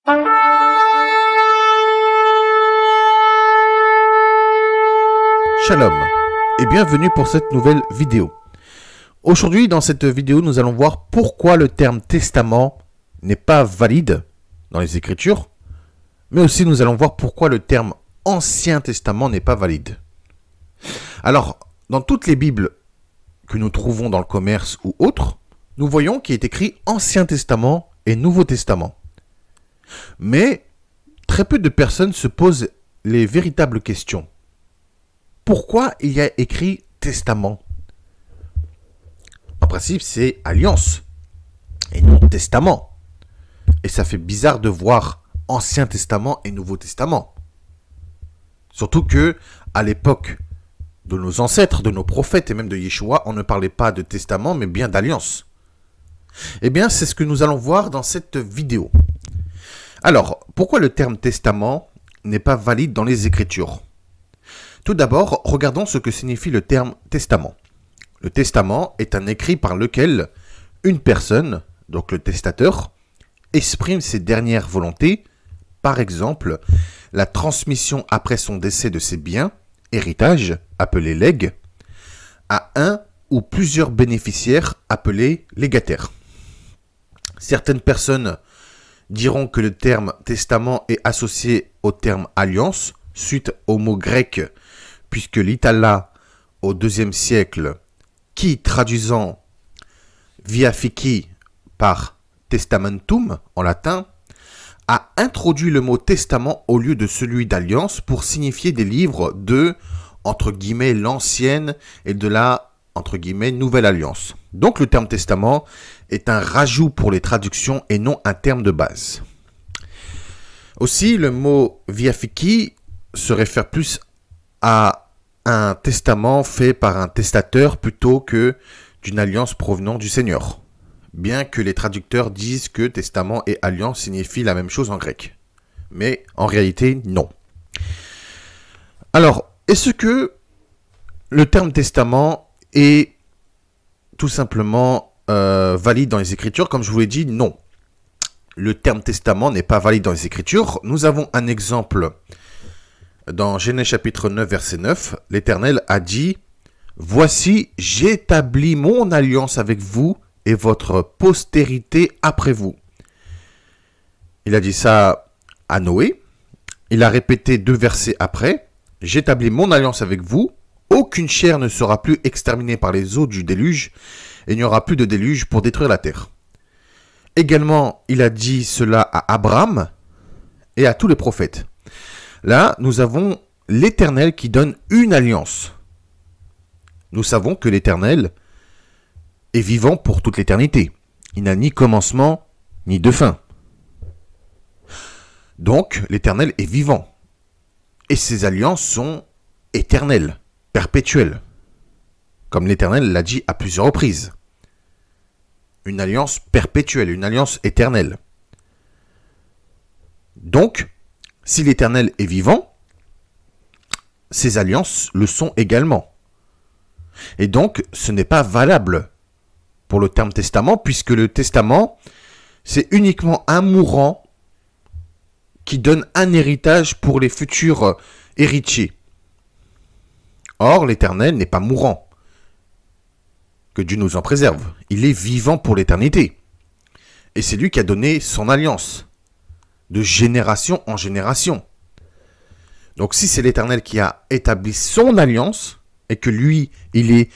Shalom et bienvenue pour cette nouvelle vidéo. Aujourd'hui dans cette vidéo nous allons voir pourquoi le terme testament n'est pas valide dans les Écritures, mais aussi nous allons voir pourquoi le terme Ancien Testament n'est pas valide. Alors, dans toutes les Bibles que nous trouvons dans le commerce ou autres, nous voyons qu'il est écrit Ancien Testament et Nouveau Testament. Mais très peu de personnes se posent les véritables questions. Pourquoi il y a écrit testament? En principe, c'est alliance et non testament. Et ça fait bizarre de voir Ancien Testament et Nouveau Testament. Surtout que, à l'époque de nos ancêtres, de nos prophètes et même de Yeshua, on ne parlait pas de testament, mais bien d'alliance. Eh bien, c'est ce que nous allons voir dans cette vidéo. Alors, pourquoi le terme testament n'est pas valide dans les Écritures? Tout d'abord, regardons ce que signifie le terme testament. Le testament est un écrit par lequel une personne, donc le testateur, exprime ses dernières volontés, par exemple, la transmission après son décès de ses biens, héritage, appelé legs, à un ou plusieurs bénéficiaires appelés légataires. Certaines personnes diront que le terme testament est associé au terme alliance, suite au mot grec, puisque l'Itala, au IIe siècle, qui traduisant via fici par testamentum en latin, a introduit le mot testament au lieu de celui d'alliance pour signifier des livres de, entre guillemets, l'ancienne et de la, entre guillemets, nouvelle alliance. Donc le terme testament est un rajout pour les traductions et non un terme de base. Aussi, le mot via fici se réfère plus à un testament fait par un testateur plutôt que d'une alliance provenant du Seigneur. Bien que les traducteurs disent que testament et alliance signifient la même chose en grec. Mais en réalité, non. Alors, est-ce que le terme testament est tout simplement valide dans les Écritures? Comme je vous l'ai dit, non. Le terme testament n'est pas valide dans les Écritures. Nous avons un exemple dans Genèse chapitre 9, verset 9. L'Éternel a dit « Voici, j'établis mon alliance avec vous et votre postérité après vous. » Il a dit ça à Noé. Il a répété 2 versets après. « J'établis mon alliance avec vous. Aucune chair ne sera plus exterminée par les eaux du déluge. Et il n'y aura plus de déluge pour détruire la terre. » Également, il a dit cela à Abraham et à tous les prophètes. Là, nous avons l'Éternel qui donne une alliance. Nous savons que l'Éternel est vivant pour toute l'éternité. Il n'a ni commencement, ni de fin. Donc, l'Éternel est vivant. Et ses alliances sont éternelles, perpétuelles. Comme l'Éternel l'a dit à plusieurs reprises. Une alliance perpétuelle, une alliance éternelle. Donc, si l'Éternel est vivant, ses alliances le sont également. Et donc, ce n'est pas valable pour le terme testament, puisque le testament, c'est uniquement un mourant qui donne un héritage pour les futurs héritiers. Or, l'Éternel n'est pas mourant. Que Dieu nous en préserve. Il est vivant pour l'éternité. Et c'est lui qui a donné son alliance. De génération en génération. Donc si c'est l'Éternel qui a établi son alliance, et que lui, il est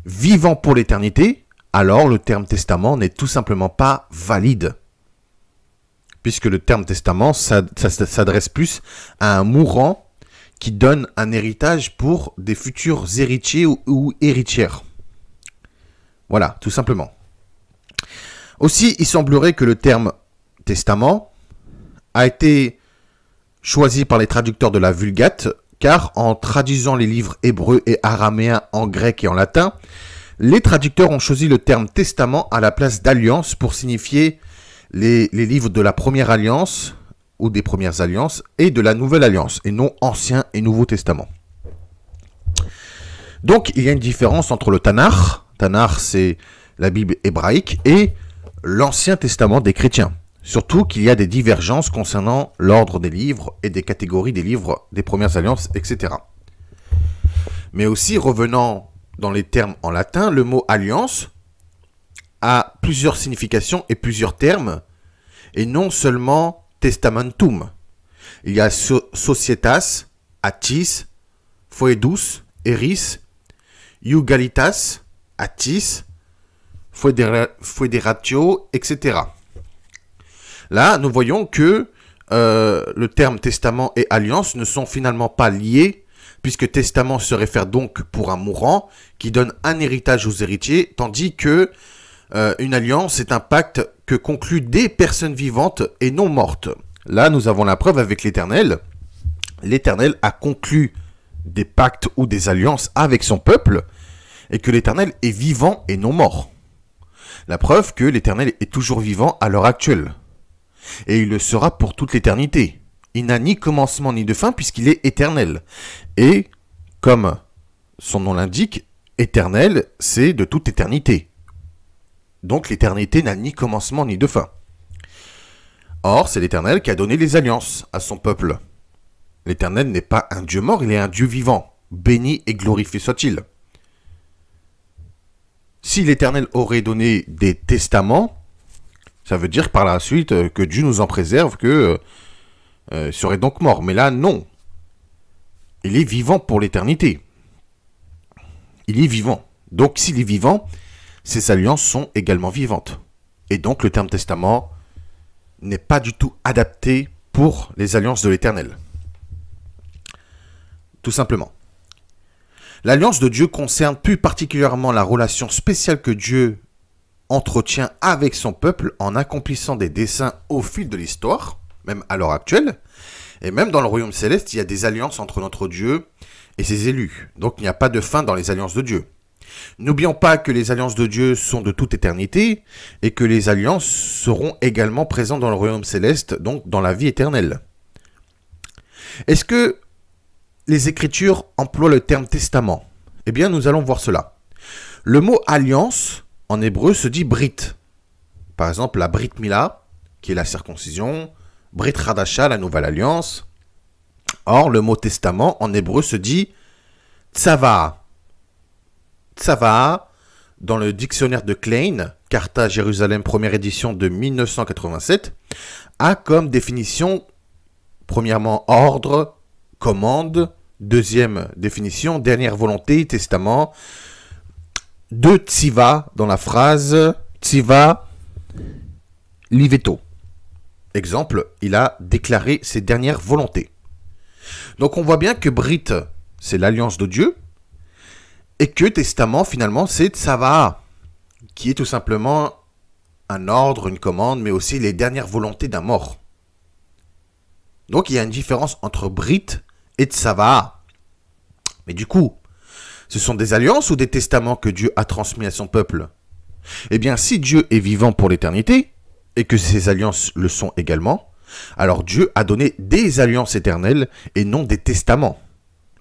vivant pour l'éternité, alors le terme testament n'est tout simplement pas valide. Puisque le terme testament, ça s'adresse plus à un mourant qui donne un héritage pour des futurs héritiers ou héritières. Voilà, tout simplement. Aussi, il semblerait que le terme testament a été choisi par les traducteurs de la Vulgate, car en traduisant les livres hébreux et araméens en grec et en latin, les traducteurs ont choisi le terme testament à la place d'alliance pour signifier les livres de la première alliance ou des premières alliances et de la nouvelle alliance, et non Ancien et Nouveau Testament. Donc, il y a une différence entre le Tanakh, c'est la Bible hébraïque, et l'Ancien Testament des chrétiens. Surtout qu'il y a des divergences concernant l'ordre des livres et des catégories des livres des premières alliances, etc. Mais aussi, revenant dans les termes en latin, le mot alliance a plusieurs significations et plusieurs termes, et non seulement testamentum. Il y a societas, atis, foedus, eris, iugalitas, atis, foederatio, etc. Là, nous voyons que le terme testament et alliance ne sont finalement pas liés, puisque testament se réfère donc pour un mourant qui donne un héritage aux héritiers, tandis que une alliance est un pacte que concluent des personnes vivantes et non mortes. Là, nous avons la preuve avec l'Éternel. L'Éternel a conclu des pactes ou des alliances avec son peuple, et que l'Éternel est vivant et non mort. La preuve que l'Éternel est toujours vivant à l'heure actuelle. Et il le sera pour toute l'éternité. Il n'a ni commencement ni de fin puisqu'il est éternel. Et, comme son nom l'indique, éternel, c'est de toute éternité. Donc l'éternité n'a ni commencement ni de fin. Or, c'est l'Éternel qui a donné les alliances à son peuple. L'Éternel n'est pas un Dieu mort, il est un Dieu vivant. Béni et glorifié soit-il. Si l'Éternel aurait donné des testaments, ça veut dire par la suite que Dieu nous en préserve, que serait donc mort. Mais là, non. Il est vivant pour l'éternité. Il est vivant. Donc, s'il est vivant, ses alliances sont également vivantes. Et donc, le terme testament n'est pas du tout adapté pour les alliances de l'Éternel. Tout simplement. L'alliance de Dieu concerne plus particulièrement la relation spéciale que Dieu entretient avec son peuple en accomplissant des desseins au fil de l'histoire, même à l'heure actuelle. Et même dans le royaume céleste, il y a des alliances entre notre Dieu et ses élus. Donc il n'y a pas de fin dans les alliances de Dieu. N'oublions pas que les alliances de Dieu sont de toute éternité et que les alliances seront également présentes dans le royaume céleste, donc dans la vie éternelle. Est-ce que les Écritures emploient le terme testament? Eh bien, nous allons voir cela. Le mot alliance, en hébreu, se dit brit. Par exemple, la brit mila, qui est la circoncision, brit hadasha, la nouvelle alliance. Or, le mot testament, en hébreu, se dit tsava. Tsava, dans le dictionnaire de Klein, Carta Jérusalem, première édition de 1987, a comme définition, premièrement, ordre, commande, deuxième définition, dernière volonté, testament, de tsiva dans la phrase tsiva liveto. Exemple, il a déclaré ses dernières volontés. Donc on voit bien que Brit, c'est l'alliance de Dieu, et que testament, finalement, c'est tsava, qui est tout simplement un ordre, une commande, mais aussi les dernières volontés d'un mort. Donc il y a une différence entre Brit et tsava. Mais du coup, ce sont des alliances ou des testaments que Dieu a transmis à son peuple? Eh bien, si Dieu est vivant pour l'éternité, et que ces alliances le sont également, alors Dieu a donné des alliances éternelles et non des testaments.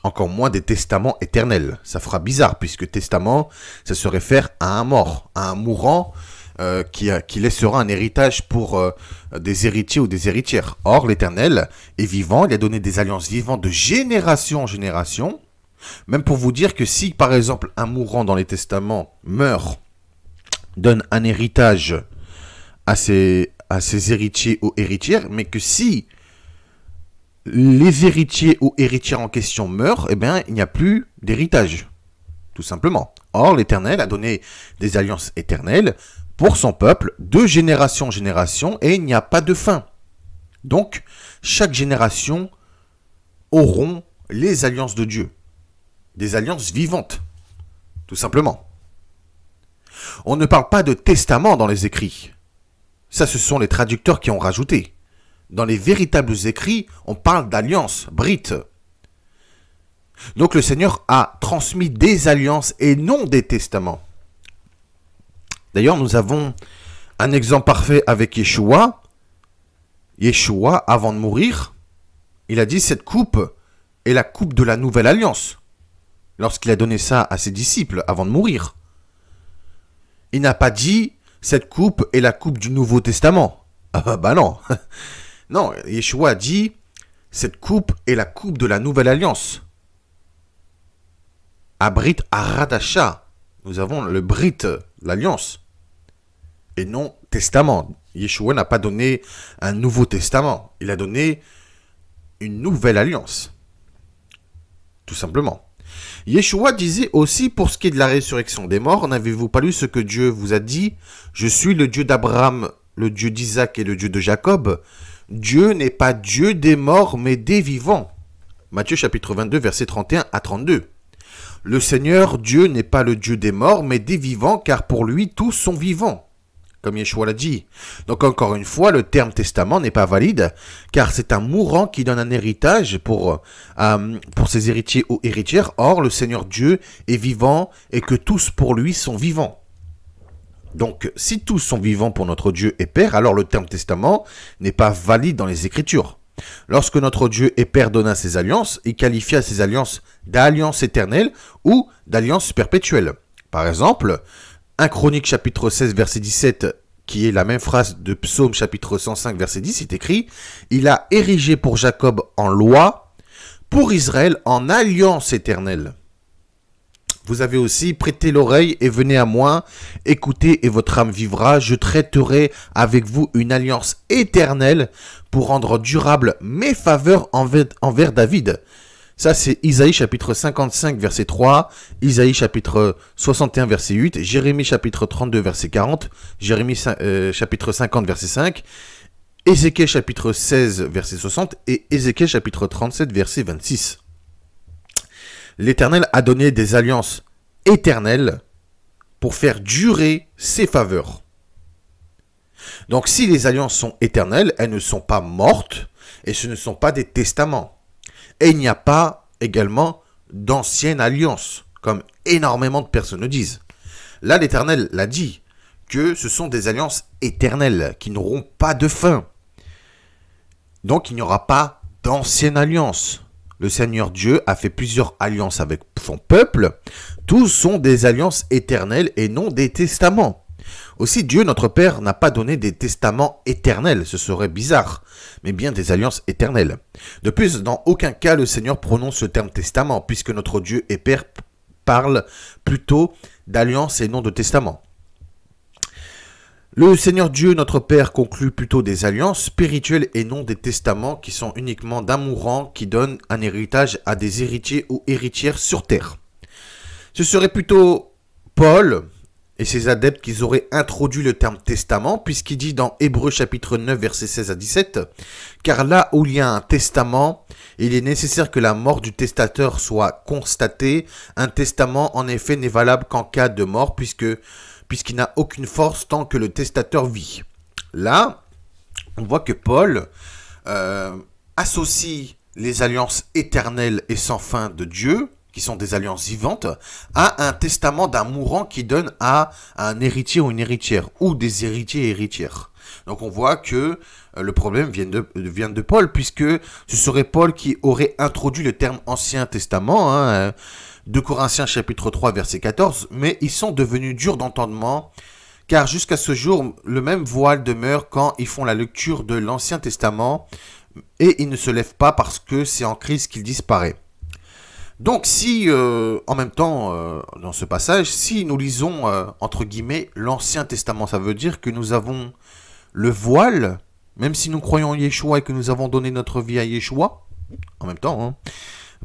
Encore moins des testaments éternels. Ça fera bizarre, puisque testament, ça se réfère à un mort, à un mourant qui laissera un héritage pour des héritiers ou des héritières. Or, l'Éternel est vivant, il a donné des alliances vivantes de génération en génération. Même pour vous dire que si, par exemple, un mourant dans les testaments meurt, donne un héritage à ses héritiers ou héritières, mais que si les héritiers ou héritières en question meurent, eh bien, il n'y a plus d'héritage, tout simplement. Or, l'Éternel a donné des alliances éternelles pour son peuple, de génération en génération, et il n'y a pas de fin. Donc, chaque génération auront les alliances de Dieu. Des alliances vivantes, tout simplement. On ne parle pas de testament dans les écrits. Ça, ce sont les traducteurs qui ont rajouté. Dans les véritables écrits, on parle d'alliance, Brit. Donc le Seigneur a transmis des alliances et non des testaments. D'ailleurs, nous avons un exemple parfait avec Yeshua. Yeshua, avant de mourir, il a dit « Cette coupe est la coupe de la nouvelle alliance » lorsqu'il a donné ça à ses disciples avant de mourir. Il n'a pas dit « Cette coupe est la coupe du Nouveau Testament ». Ah bah non. Non, Yeshua dit, cette coupe est la coupe de la nouvelle alliance. Abrit Aradasha. Nous avons le Brit, l'alliance. Et non testament. Yeshua n'a pas donné un nouveau testament. Il a donné une nouvelle alliance. Tout simplement. Yeshua disait aussi, pour ce qui est de la résurrection des morts, n'avez-vous pas lu ce que Dieu vous a dit? Je suis le Dieu d'Abraham, le Dieu d'Isaac et le Dieu de Jacob. Dieu n'est pas Dieu des morts, mais des vivants. Matthieu chapitre 22, versets 31 à 32. Le Seigneur Dieu n'est pas le Dieu des morts, mais des vivants, car pour lui, tous sont vivants. Comme Yeshua l'a dit. Donc encore une fois, le terme testament n'est pas valide, car c'est un mourant qui donne un héritage pour ses héritiers ou héritières. Or, le Seigneur Dieu est vivant et que tous pour lui sont vivants. Donc, si tous sont vivants pour notre Dieu et Père, alors le terme testament n'est pas valide dans les Écritures. Lorsque notre Dieu et Père donna ses alliances, il qualifia ces alliances d'alliance éternelle ou d'alliance perpétuelle. Par exemple, 1 Chronique chapitre 16 verset 17, qui est la même phrase de Psaume chapitre 105 verset 10, est écrit « Il a érigé pour Jacob en loi, pour Israël en alliance éternelle. » Vous avez aussi prêté l'oreille et venez à moi, écoutez et votre âme vivra, je traiterai avec vous une alliance éternelle pour rendre durable mes faveurs envers David. Ça c'est Isaïe chapitre 55 verset 3, Isaïe chapitre 61 verset 8, Jérémie chapitre 32 verset 40, Jérémie chapitre 50 verset 5, Ézéchiel chapitre 16 verset 60 et Ézéchiel chapitre 37 verset 26. L'Éternel a donné des alliances éternelles pour faire durer ses faveurs. Donc si les alliances sont éternelles, elles ne sont pas mortes et ce ne sont pas des testaments. Et il n'y a pas également d'anciennes alliances, comme énormément de personnes le disent. Là, l'Éternel l'a dit, que ce sont des alliances éternelles qui n'auront pas de fin. Donc il n'y aura pas d'anciennes alliances. Le Seigneur Dieu a fait plusieurs alliances avec son peuple. Tous sont des alliances éternelles et non des testaments. Aussi, Dieu, notre Père, n'a pas donné des testaments éternels. Ce serait bizarre, mais bien des alliances éternelles. De plus, dans aucun cas, le Seigneur prononce le terme testament, puisque notre Dieu et Père parle plutôt d'alliance et non de testament. Le Seigneur Dieu, notre Père, conclut plutôt des alliances spirituelles et non des testaments qui sont uniquement d'un mourant qui donne un héritage à des héritiers ou héritières sur terre. Ce serait plutôt Paul et ses adeptes qui auraient introduit le terme testament, puisqu'il dit dans Hébreux chapitre 9, versets 16 à 17, « Car là où il y a un testament, il est nécessaire que la mort du testateur soit constatée. Un testament, en effet, n'est valable qu'en cas de mort, puisqu'il n'a aucune force tant que le testateur vit. » Là, on voit que Paul associe les alliances éternelles et sans fin de Dieu, qui sont des alliances vivantes, à un testament d'un mourant qui donne à un héritier ou une héritière, ou des héritiers et héritières. Donc on voit que le problème vient de Paul, puisque ce serait Paul qui aurait introduit le terme Ancien Testament, 2 Corinthiens chapitre 3 verset 14, mais ils sont devenus durs d'entendement, car jusqu'à ce jour, le même voile demeure quand ils font la lecture de l'Ancien Testament, et ils ne se lèvent pas parce que c'est en Christ qu'il disparaît. Donc si, en même temps, dans ce passage, si nous lisons, entre guillemets, l'Ancien Testament, ça veut dire que nous avons le voile, même si nous croyons en Yeshua et que nous avons donné notre vie à Yeshua, en même temps, hein,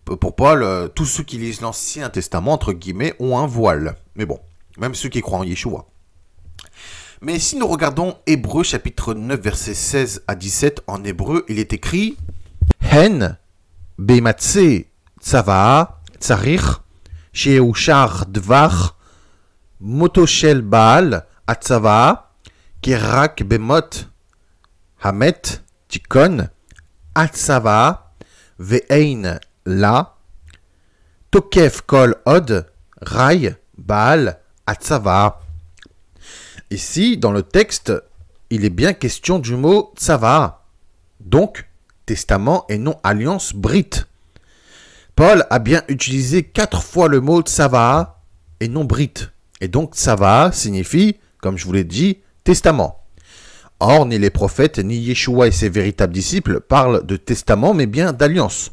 pour Paul, tous ceux qui lisent l'Ancien Testament, entre guillemets, ont un voile. Mais bon, même ceux qui croient en Yeshua. Mais si nous regardons Hébreux chapitre 9, versets 16 à 17, en hébreu, il est écrit « Hen beimatse tzavaa tzarich sheeushar dvar motoshel baal atzavaa kerak bemot hamet tikon atzavaa ve'ein la tokef kol od rai baal atzavaa ». Ici, dans le texte, il est bien question du mot tzavaa, donc testament et non alliance brite. Paul a bien utilisé 4 fois le mot tzavaa et non brite. Et donc tzavaa signifie, comme je vous l'ai dit, testament. Or, ni les prophètes, ni Yeshua et ses véritables disciples parlent de testament, mais bien d'alliance.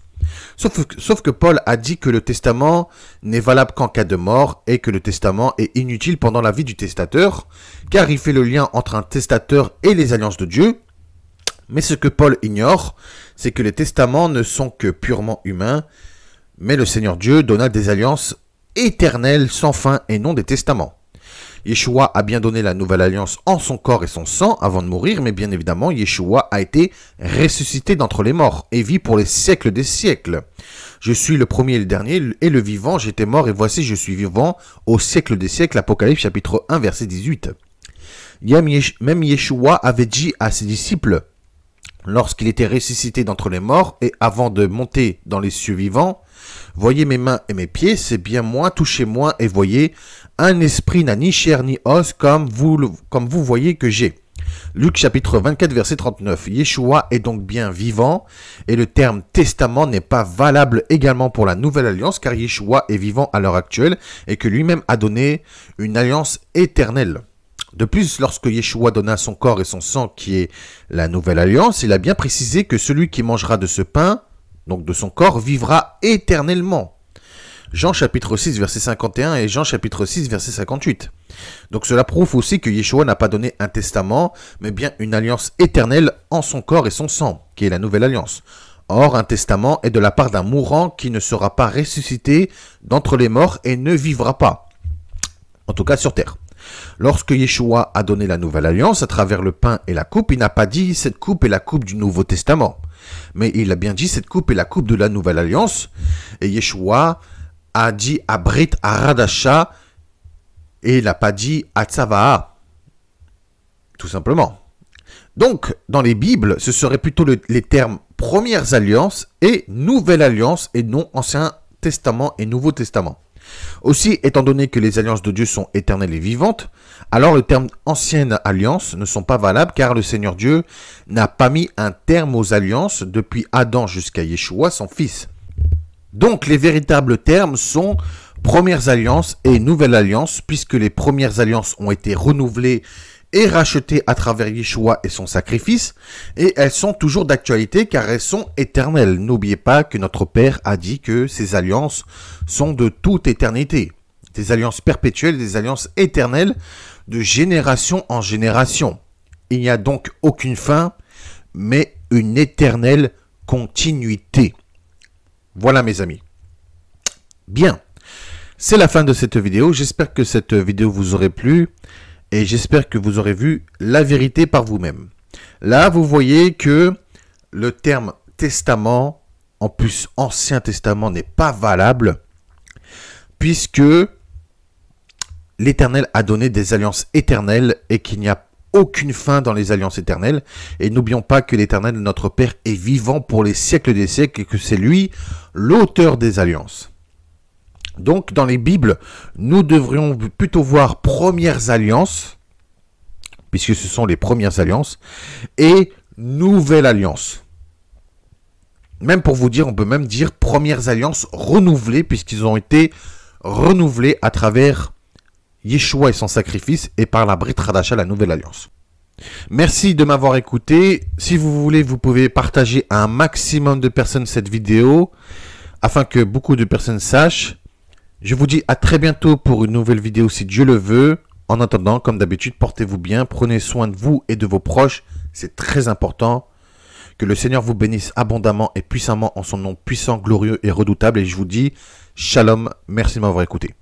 Sauf que Paul a dit que le testament n'est valable qu'en cas de mort et que le testament est inutile pendant la vie du testateur, car il fait le lien entre un testateur et les alliances de Dieu. Mais ce que Paul ignore, c'est que les testaments ne sont que purement humains, mais le Seigneur Dieu donna des alliances éternelles sans fin et non des testaments. Yeshua a bien donné la nouvelle alliance en son corps et son sang avant de mourir, mais bien évidemment, Yeshua a été ressuscité d'entre les morts et vit pour les siècles des siècles. Je suis le premier et le dernier et le vivant, j'étais mort et voici je suis vivant au siècle des siècles. Apocalypse chapitre 1 verset 18. Même Yeshua avait dit à ses disciples, lorsqu'il était ressuscité d'entre les morts et avant de monter dans les cieux vivants, voyez mes mains et mes pieds, c'est bien moi, touchez-moi et voyez, un esprit n'a ni chair ni os comme vous voyez que j'ai. Luc chapitre 24 verset 39. Yeshua est donc bien vivant et le terme testament n'est pas valable également pour la nouvelle alliance car Yeshua est vivant à l'heure actuelle et que lui-même a donné une alliance éternelle. De plus, lorsque Yeshua donna son corps et son sang qui est la nouvelle alliance, il a bien précisé que celui qui mangera de ce pain, donc de son corps, vivra éternellement. Jean chapitre 6 verset 51 et Jean chapitre 6 verset 58. Donc cela prouve aussi que Yeshua n'a pas donné un testament, mais bien une alliance éternelle en son corps et son sang, qui est la nouvelle alliance. Or, un testament est de la part d'un mourant qui ne sera pas ressuscité d'entre les morts et ne vivra pas. En tout cas sur terre. Lorsque Yeshua a donné la nouvelle alliance à travers le pain et la coupe, il n'a pas dit cette coupe est la coupe du Nouveau Testament. Mais il a bien dit cette coupe est la coupe de la nouvelle alliance. Et Yeshua a dit à Brit Aradasha et il n'a pas dit à Tzavaha. Tout simplement. Donc, dans les Bibles, ce seraient plutôt les termes premières alliances et nouvelle alliance et non Ancien Testament et Nouveau Testament. Aussi, étant donné que les alliances de Dieu sont éternelles et vivantes, alors le terme ancienne alliance ne sont pas valables car le Seigneur Dieu n'a pas mis un terme aux alliances depuis Adam jusqu'à Yeshua, son fils. Donc les véritables termes sont premières alliances et nouvelles alliances puisque les premières alliances ont été renouvelées et rachetées à travers Yeshua et son sacrifice et elles sont toujours d'actualité car elles sont éternelles. N'oubliez pas que notre Père a dit que ces alliances sont de toute éternité. Des alliances perpétuelles, des alliances éternelles de génération en génération. Il n'y a donc aucune fin mais une éternelle continuité. Voilà mes amis. Bien, c'est la fin de cette vidéo. J'espère que cette vidéo vous aurait plu et j'espère que vous aurez vu la vérité par vous-même. Là, vous voyez que le terme testament, en plus Ancien Testament, n'est pas valable puisque l'Éternel a donné des alliances éternelles et qu'il n'y a aucune fin dans les alliances éternelles. Et n'oublions pas que l'Éternel, notre Père, est vivant pour les siècles des siècles et que c'est lui l'auteur des alliances. Donc, dans les Bibles, nous devrions plutôt voir premières alliances, puisque ce sont les premières alliances, et nouvelles alliances. Même pour vous dire, on peut même dire premières alliances renouvelées, puisqu'ils ont été renouvelés à travers Yeshua et son sacrifice, et par la Brit Hadasha, la nouvelle alliance. Merci de m'avoir écouté. Si vous voulez, vous pouvez partager à un maximum de personnes cette vidéo, afin que beaucoup de personnes sachent. Je vous dis à très bientôt pour une nouvelle vidéo si Dieu le veut. En attendant, comme d'habitude, portez-vous bien, prenez soin de vous et de vos proches. C'est très important. Que le Seigneur vous bénisse abondamment et puissamment en son nom puissant, glorieux et redoutable. Et je vous dis, shalom, merci de m'avoir écouté.